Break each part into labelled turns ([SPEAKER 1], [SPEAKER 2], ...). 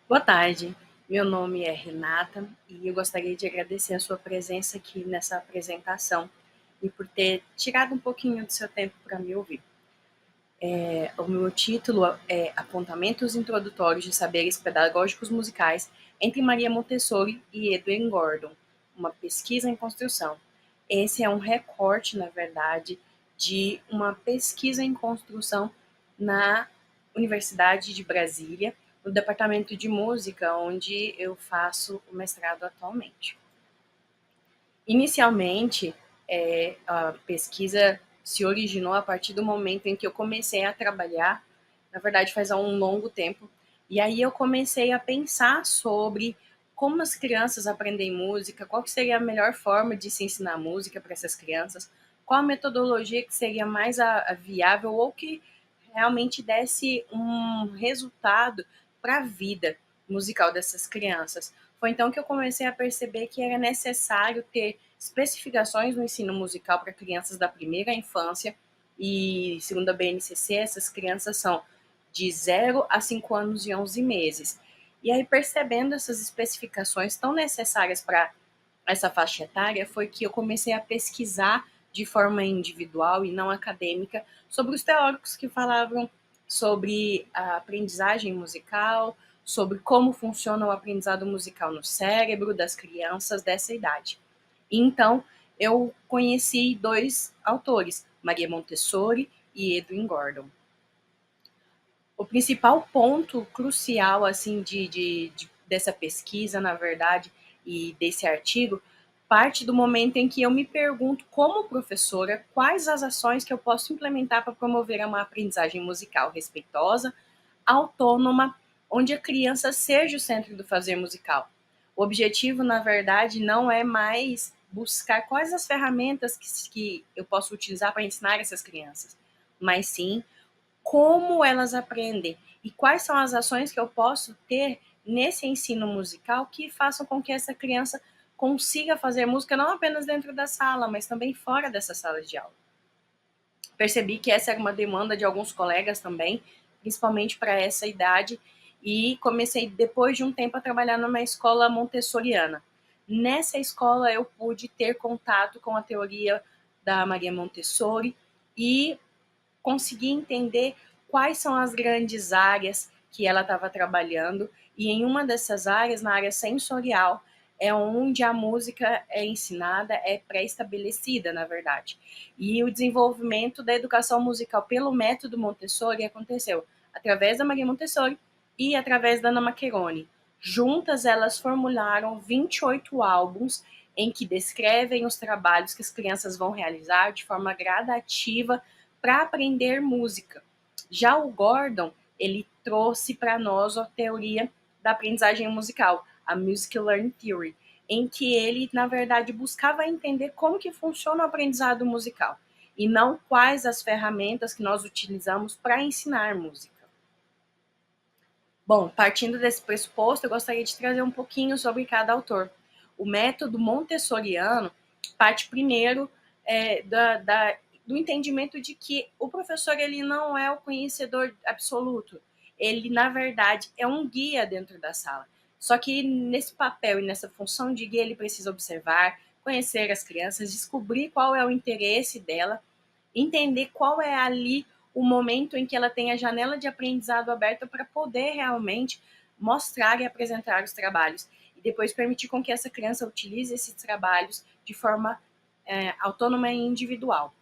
[SPEAKER 1] Boa tarde, meu nome é Renata e eu gostaria de agradecer a sua presença aqui nessa apresentação e por ter tirado um pouquinho do seu tempo para me ouvir. O meu título é Apontamentos Introdutórios de Saberes Pedagógicos Musicais entre Maria Montessori e Edwin Gordon, uma pesquisa em construção. Esse é um recorte, na verdade, de uma pesquisa em construção na Universidade de Brasília, no departamento de música, onde eu faço o mestrado atualmente. Inicialmente, a pesquisa se originou a partir do momento em que eu comecei a trabalhar, na verdade faz há um longo tempo, e aí eu comecei a pensar sobre como as crianças aprendem música, qual seria a melhor forma de se ensinar música para essas crianças, qual a metodologia que seria mais a viável ou que realmente desse um resultado para a vida musical dessas crianças. Foi então que eu comecei a perceber que era necessário ter especificações no ensino musical para crianças da primeira infância e, segundo a BNCC, essas crianças são de 0 a 5 anos e 11 meses. E aí, percebendo essas especificações tão necessárias para essa faixa etária, foi que eu comecei a pesquisar de forma individual e não acadêmica sobre os teóricos que falavam sobre a aprendizagem musical, sobre como funciona o aprendizado musical no cérebro das crianças dessa idade. E então, eu conheci dois autores, Maria Montessori e Edwin Gordon. O principal ponto crucial assim dessa pesquisa, na verdade, e desse artigo, parte do momento em que eu me pergunto, como professora, quais as ações que eu posso implementar para promover uma aprendizagem musical respeitosa, autônoma, onde a criança seja o centro do fazer musical. O objetivo, na verdade, não é mais buscar quais as ferramentas que eu posso utilizar para ensinar essas crianças, mas sim como elas aprendem e quais são as ações que eu posso ter nesse ensino musical que façam com que essa criança consiga fazer música não apenas dentro da sala, mas também fora dessa sala de aula. Percebi que essa era uma demanda de alguns colegas também, principalmente para essa idade, e comecei, depois de um tempo, a trabalhar numa escola montessoriana. Nessa escola, eu pude ter contato com a teoria da Maria Montessori e conseguir entender quais são as grandes áreas que ela estava trabalhando, e em uma dessas áreas, na área sensorial, é onde a música é ensinada, é pré-estabelecida, na verdade. E o desenvolvimento da educação musical pelo método Montessori aconteceu através da Maria Montessori e através da Ana Maccheroni. Juntas, elas formularam 28 álbuns em que descrevem os trabalhos que as crianças vão realizar de forma gradativa para aprender música. Já o Gordon, ele trouxe para nós a teoria da aprendizagem musical, a Music Learning Theory, em que ele, na verdade, buscava entender como que funciona o aprendizado musical e não quais as ferramentas que nós utilizamos para ensinar música. Bom, partindo desse pressuposto, eu gostaria de trazer um pouquinho sobre cada autor. O método montessoriano parte primeiro do entendimento de que o professor ele não é o conhecedor absoluto. Ele, na verdade, é um guia dentro da sala. Só que nesse papel e nessa função de guia, ele precisa observar, conhecer as crianças, descobrir qual é o interesse dela, entender qual é ali o momento em que ela tem a janela de aprendizado aberta para poder realmente mostrar e apresentar os trabalhos. E depois permitir com que essa criança utilize esses trabalhos de forma autônoma e individual.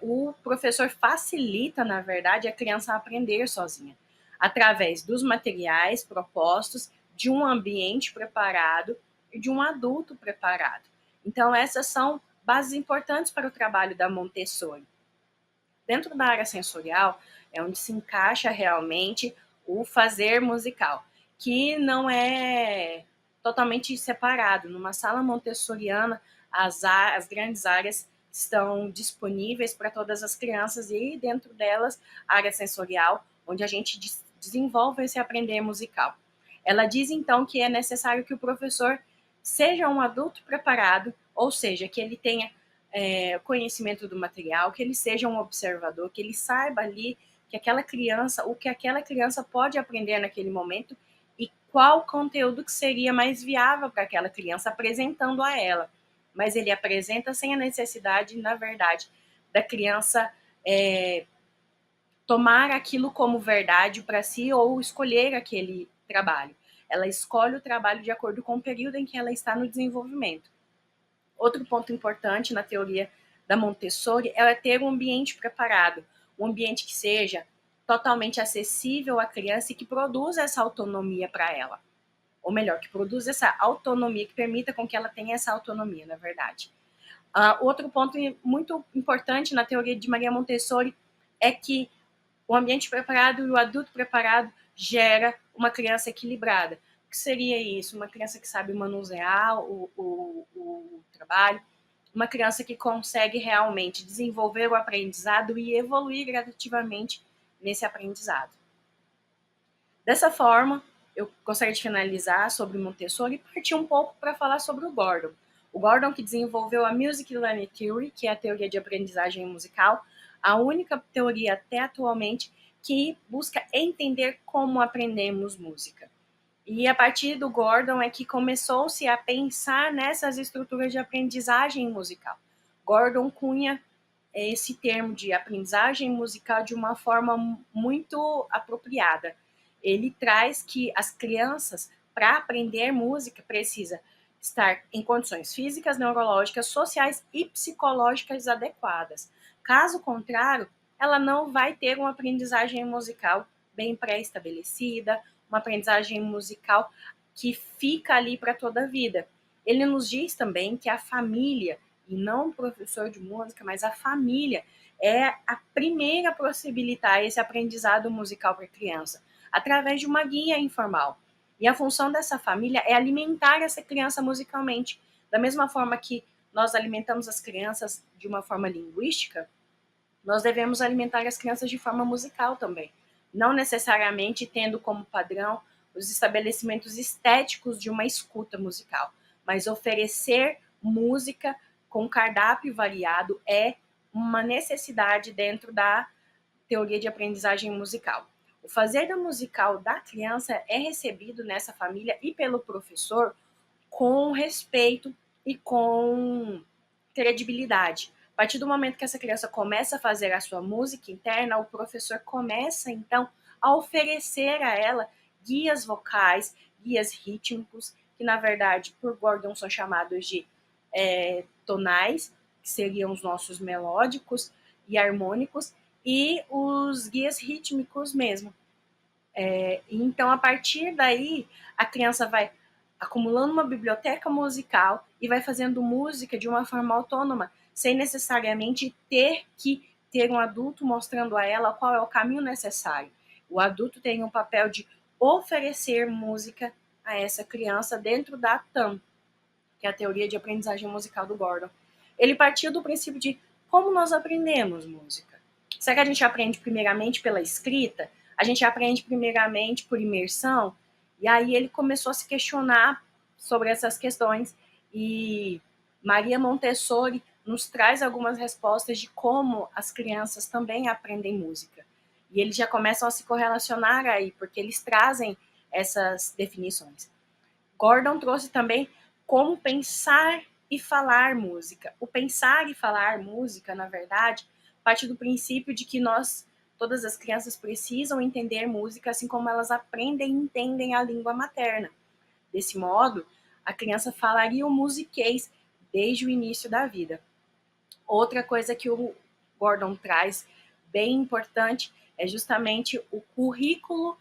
[SPEAKER 1] O professor facilita, na verdade, a criança a aprender sozinha, através dos materiais propostos, de um ambiente preparado e de um adulto preparado. Então, essas são bases importantes para o trabalho da Montessori. Dentro da área sensorial é onde se encaixa realmente o fazer musical, que não é totalmente separado. Numa sala montessoriana, as grandes áreas estão disponíveis para todas as crianças e dentro delas a área sensorial, onde a gente desenvolve esse aprender musical. Ela diz então que é necessário que o professor seja um adulto preparado, ou seja, que ele tenha conhecimento do material, que ele seja um observador, que ele saiba ali que aquela criança, o que aquela criança pode aprender naquele momento e qual conteúdo que seria mais viável para aquela criança, apresentando a ela. Mas ele apresenta sem a necessidade, na verdade, da criança tomar aquilo como verdade para si ou escolher aquele trabalho. Ela escolhe o trabalho de acordo com o período em que ela está no desenvolvimento. Outro ponto importante na teoria da Montessori é ter um ambiente preparado, um ambiente que seja totalmente acessível à criança e que produza essa autonomia para ela. Ou melhor, que produza essa autonomia, que permita com que ela tenha essa autonomia, na verdade. Outro ponto muito importante na teoria de Maria Montessori é que o ambiente preparado e o adulto preparado gera uma criança equilibrada. O que seria isso? Uma criança que sabe manusear o trabalho, uma criança que consegue realmente desenvolver o aprendizado e evoluir gradativamente nesse aprendizado. Dessa forma, eu gostaria de finalizar sobre Montessori e partir um pouco para falar sobre o Gordon. O Gordon que desenvolveu a Music Learning Theory, que é a teoria de aprendizagem musical, a única teoria até atualmente que busca entender como aprendemos música. E a partir do Gordon é que começou-se a pensar nessas estruturas de aprendizagem musical. Gordon cunha esse termo de aprendizagem musical de uma forma muito apropriada. Ele traz que as crianças, para aprender música, precisa estar em condições físicas, neurológicas, sociais e psicológicas adequadas. Caso contrário, ela não vai ter uma aprendizagem musical bem pré-estabelecida, uma aprendizagem musical que fica ali para toda a vida. Ele nos diz também que a família, e não o professor de música, mas a família, é a primeira a possibilitar esse aprendizado musical para a criança, através de uma guia informal. E a função dessa família é alimentar essa criança musicalmente. Da mesma forma que nós alimentamos as crianças de uma forma linguística, nós devemos alimentar as crianças de forma musical também. Não necessariamente tendo como padrão os estabelecimentos estéticos de uma escuta musical, mas oferecer música com cardápio variado é uma necessidade dentro da teoria de aprendizagem musical. O fazer da musical da criança é recebido nessa família e pelo professor com respeito e com credibilidade. A partir do momento que essa criança começa a fazer a sua música interna, o professor começa, então, a oferecer a ela guias vocais, guias rítmicos, que, na verdade, por Gordon são chamados de tonais, que seriam os nossos melódicos e harmônicos, e os guias rítmicos mesmo. Então, a partir daí, a criança vai acumulando uma biblioteca musical e vai fazendo música de uma forma autônoma, sem necessariamente ter que ter um adulto mostrando a ela qual é o caminho necessário. O adulto tem um papel de oferecer música a essa criança dentro da TAM, que é a teoria de aprendizagem musical do Gordon. Ele partiu do princípio de como nós aprendemos música. Será que a gente aprende primeiramente pela escrita? A gente aprende primeiramente por imersão? E aí ele começou a se questionar sobre essas questões e Maria Montessori nos traz algumas respostas de como as crianças também aprendem música. E eles já começam a se correlacionar aí, porque eles trazem essas definições. Gordon trouxe também como pensar e falar música. O pensar e falar música, na verdade, parte do princípio de que todas as crianças precisam entender música, assim como elas aprendem e entendem a língua materna. Desse modo, a criança falaria o musiquês desde o início da vida. Outra coisa que o Gordon traz, bem importante, é justamente o currículo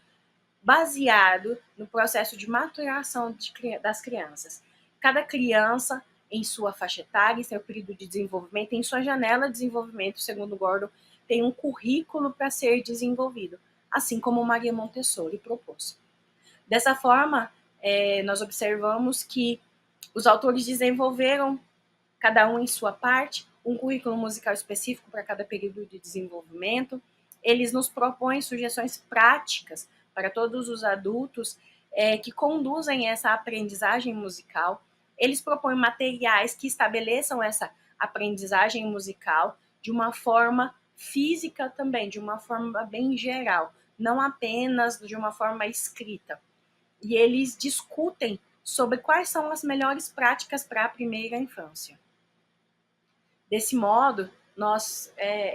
[SPEAKER 1] baseado no processo de maturação das crianças. Cada criança, em sua faixa etária, em seu período de desenvolvimento, em sua janela de desenvolvimento, segundo Gordon, tem um currículo para ser desenvolvido, assim como Maria Montessori propôs. Dessa forma, nós observamos que os autores desenvolveram, cada um em sua parte, um currículo musical específico para cada período de desenvolvimento. Eles nos propõem sugestões práticas para todos os adultos que conduzem essa aprendizagem musical. Eles propõem materiais que estabeleçam essa aprendizagem musical de uma forma física também, de uma forma bem geral, não apenas de uma forma escrita. e eles discutem sobre quais são as melhores práticas para a primeira infância. Desse modo,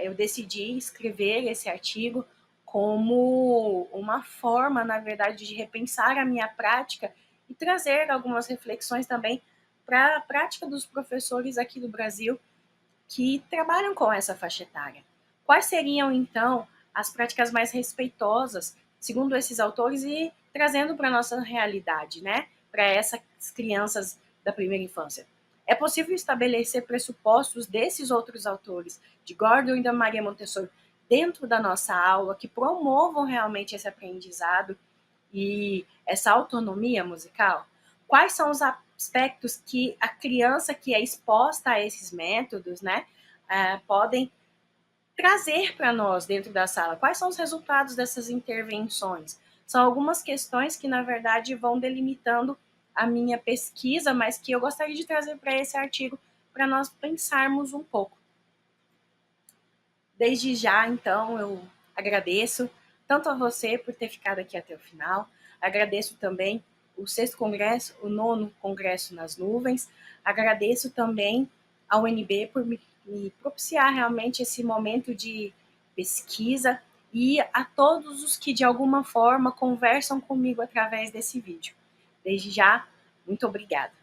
[SPEAKER 1] eu decidi escrever esse artigo como uma forma, na verdade, de repensar a minha prática e trazer algumas reflexões também para a prática dos professores aqui do Brasil que trabalham com essa faixa etária. Quais seriam, então, as práticas mais respeitosas, segundo esses autores, e trazendo para a nossa realidade, né? Para essas crianças da primeira infância? É possível estabelecer pressupostos desses outros autores, de Gordon e da Maria Montessori, dentro da nossa aula, que promovam realmente esse aprendizado e essa autonomia musical? Quais são os aspectos que a criança que é exposta a esses métodos, né, podem trazer para nós dentro da sala? Quais são os resultados dessas intervenções? São algumas questões que, na verdade, vão delimitando a minha pesquisa, mas que eu gostaria de trazer para esse artigo para nós pensarmos um pouco. Desde já, então, eu agradeço tanto a você por ter ficado aqui até o final, agradeço também o sexto congresso, o nono congresso nas nuvens, agradeço também ao UNB por me propiciar realmente esse momento de pesquisa e a todos os que de alguma forma conversam comigo através desse vídeo. Desde já, muito obrigada.